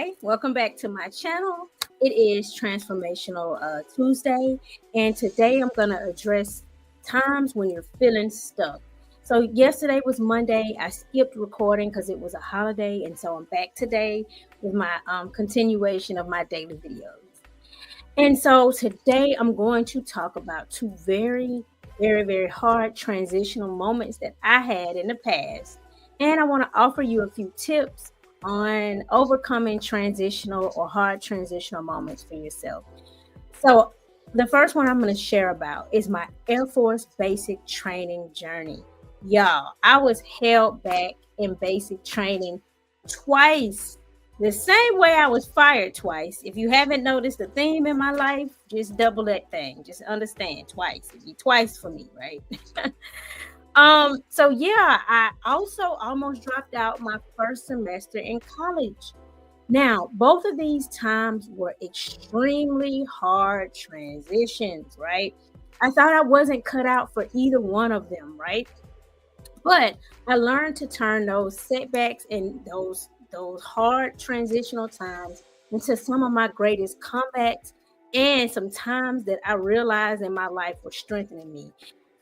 Hi, welcome back to my channel. It is Transformational Tuesday, and today I'm going to address times when you're feeling stuck. So, yesterday was Monday. I skipped recording because it was a holiday, and so I'm back today with my continuation of my daily videos. And so, today I'm going to talk about two very hard transitional moments that I had in the past, and I want to offer you a few tips on overcoming transitional or hard transitional moments for yourself. So, the first one I'm going to share about is my Air Force basic training journey. Y'all, I was held back in basic training twice. The same way I was fired twice. If you haven't noticed the theme in my life, just double that thing. Just understand twice. It'd be twice for me, right? So yeah, I also almost dropped out my first semester in college. Now, both of these times were extremely hard transitions, right? I thought I wasn't cut out for either one of them, right? But I learned to turn those setbacks and those hard transitional times into some of my greatest comebacks and some times that I realized in my life were strengthening me.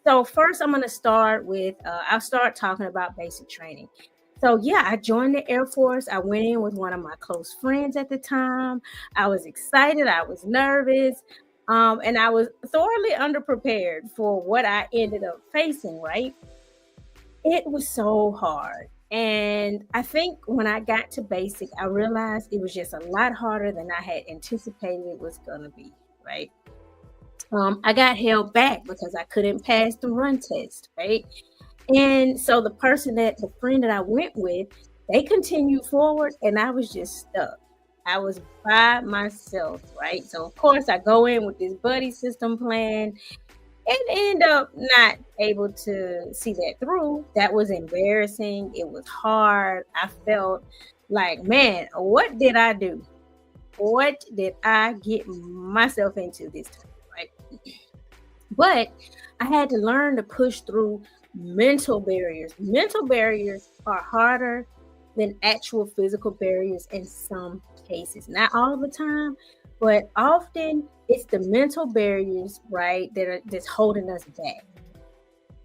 So first, I'm going to start with I'll start talking about basic training. So yeah, I joined the Air Force. I went in with one of my close friends at the time. I was excited. I was nervous. And I was thoroughly underprepared for what I ended up facing, right? It was so hard. And I think when I got to basic, I realized it was just a lot harder than I had anticipated it was going to be, right? I got held back because I couldn't pass the run test, right? And so the friend that I went with, they continued forward and I was just stuck. I was by myself, right? So of course I go in with this buddy system plan and end up not able to see that through. That was embarrassing. It was hard. I felt like, man, what did I do? What did I get myself into this time, right? But I had to learn to push through mental barriers. Mental barriers are harder than actual physical barriers in some cases. Not all the time, but often it's the mental barriers, right, that's holding us back.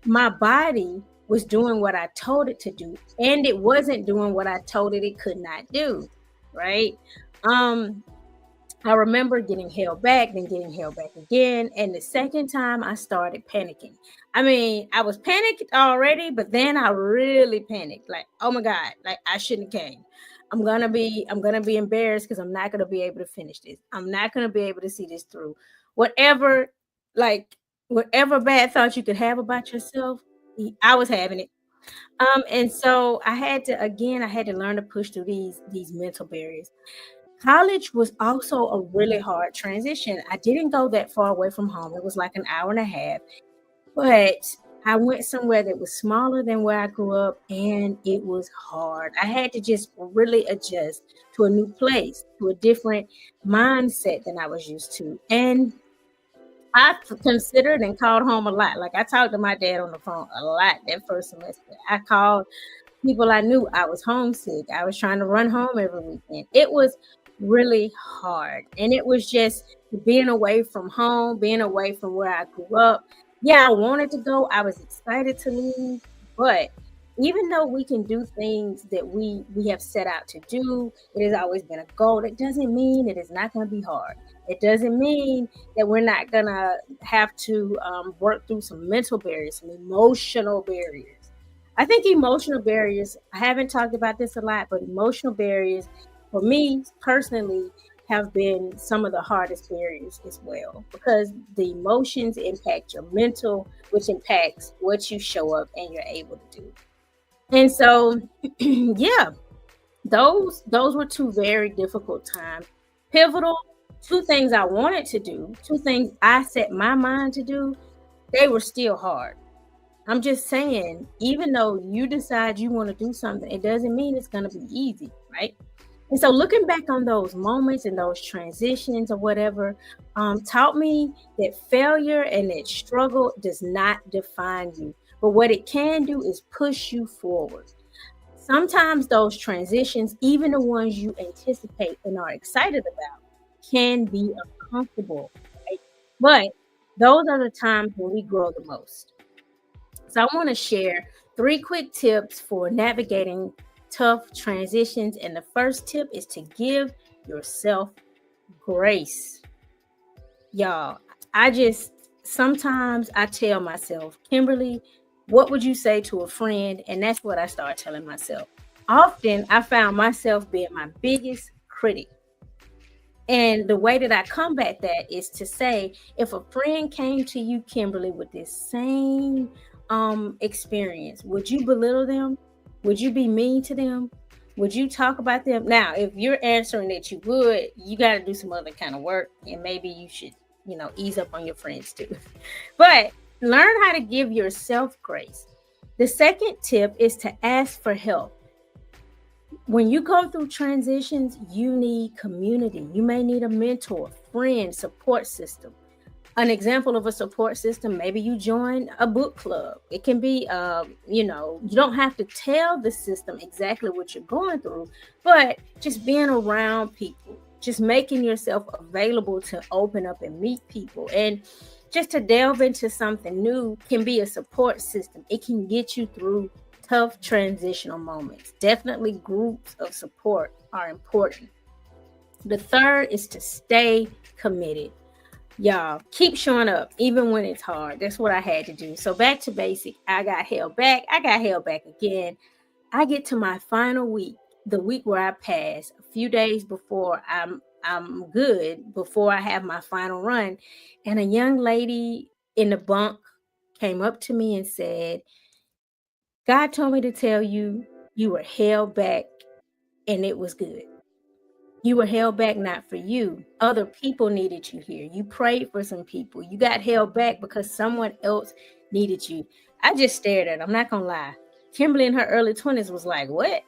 My body was doing what I told it to do, and it wasn't doing what I told it could not do, right? Um, I remember getting held back, then getting held back again. And the second time I started panicking. I mean, I was panicked already, but then I really panicked. Like, oh my God, like I shouldn't have came. I'm gonna be embarrassed because I'm not gonna be able to finish this. I'm not gonna be able to see this through. Whatever, like whatever bad thoughts you could have about yourself, I was having it. And so I had to learn to push through these mental barriers. College was also a really hard transition. I didn't go that far away from home. It was like an hour and a half, but I went somewhere that was smaller than where I grew up and it was hard. I had to just really adjust to a new place, to a different mindset than I was used to. And I considered and called home a lot. Like I talked to my dad on the phone a lot that first semester. I called people I knew. I was homesick. I was trying to run home every weekend. It was really hard. And it was just being away from home, being away from where I grew up. Yeah, I wanted to go. I was excited to leave. But even though we can do things that we have set out to do, it has always been a goal. That doesn't mean it is not going to be hard. It doesn't mean that we're not going to have to work through some mental barriers, some emotional barriers. I think emotional barriers, I haven't talked about this a lot, but emotional barriers for me personally have been some of the hardest barriers as well because the emotions impact your mental, which impacts what you show up and you're able to do. And so, yeah, those were two very difficult times. Pivotal, two things I wanted to do, two things I set my mind to do, they were still hard. I'm just saying, even though you decide you want to do something, it doesn't mean it's going to be easy, right? And so looking back on those moments and those transitions or whatever, taught me that failure and that struggle does not define you. But what it can do is push you forward. Sometimes those transitions, even the ones you anticipate and are excited about, can be uncomfortable, right? But those are the times when we grow the most. So I want to share 3 quick tips for navigating tough transitions. And the first tip is to give yourself grace. Y'all, I just sometimes I tell myself, Kimberly, what would you say to a friend? And that's what I start telling myself. Often I found myself being my biggest critic. And the way that I combat that is to say, if a friend came to you, Kimberly, with this same experience, would you belittle them? Would you be mean to them? Would you talk about them? Now, if you're answering that you would, you got to do some other kind of work, and maybe you should, ease up on your friends too. But learn how to give yourself grace. The second tip is to ask for help. When you go through transitions, you need community. You may need a mentor, friend, support system. An example of a support system, maybe you join a book club. It can be, you don't have to tell the system exactly what you're going through, but just being around people, just making yourself available to open up and meet people. And just to delve into something new can be a support system. It can get you through tough transitional moments. Definitely groups of support are important. The third is to stay committed. Y'all, keep showing up even when it's hard. That's what I had to do. So back to basic. I got held back. I got held back again. I get to my final week, the week where I pass, a few days before I'm good, before I have my final run. And a young lady in the bunk came up to me and said, God told me to tell you you were held back and it was good. You were held back not for you. Other people needed you here. You prayed for some people. You got held back because someone else needed you. I just stared at her. I'm not going to lie. Kimberly in her early 20s was like, what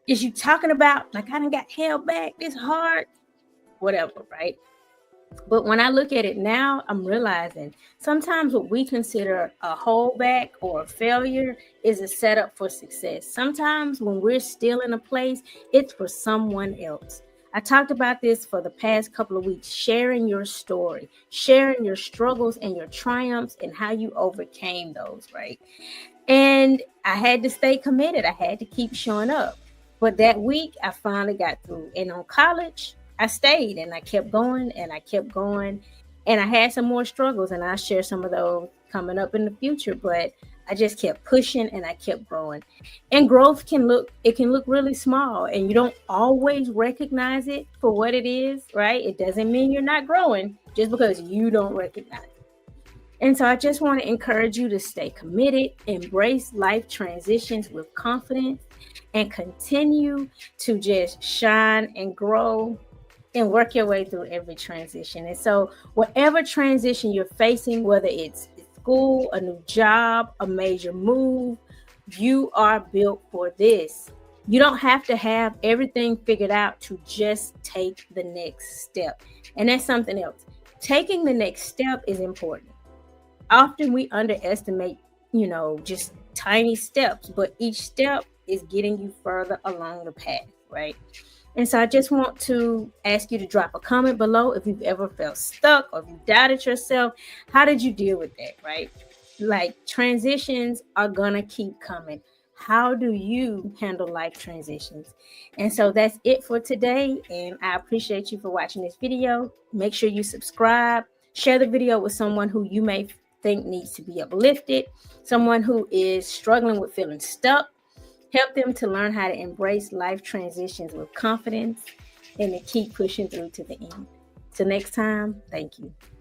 is you talking about? Like, I done got held back this hard. Whatever, right? But when I look at it now, I'm realizing sometimes what we consider a holdback or a failure is a setup for success. Sometimes when we're still in a place, it's for someone else. I talked about this for the past couple of weeks, sharing your story, sharing your struggles and your triumphs and how you overcame those, right? And I had to stay committed. I had to keep showing up. But that week, I finally got through. And on college, I stayed and I kept going and I kept going. And I had some more struggles, and I'll share some of those coming up in the future. But I just kept pushing and I kept growing. And growth can look really small, and you don't always recognize it for what it is, right? It doesn't mean you're not growing just because you don't recognize it. And so I just want to encourage you to stay committed, embrace life transitions with confidence, and continue to just shine and grow and work your way through every transition. And so whatever transition you're facing, whether it's school, a new job, a major move, you are built for this. You don't have to have everything figured out to just take the next step. And that's something else. Taking the next step is important. Often we underestimate, just tiny steps, but each step is getting you further along the path, right? And so I just want to ask you to drop a comment below if you've ever felt stuck or if you doubted yourself. How did you deal with that, right? Like, transitions are gonna keep coming. How do you handle life transitions? And so that's it for today. And I appreciate you for watching this video. Make sure you subscribe, share the video with someone who you may think needs to be uplifted, someone who is struggling with feeling stuck. Help them to learn how to embrace life transitions with confidence and to keep pushing through to the end. Till next time, thank you.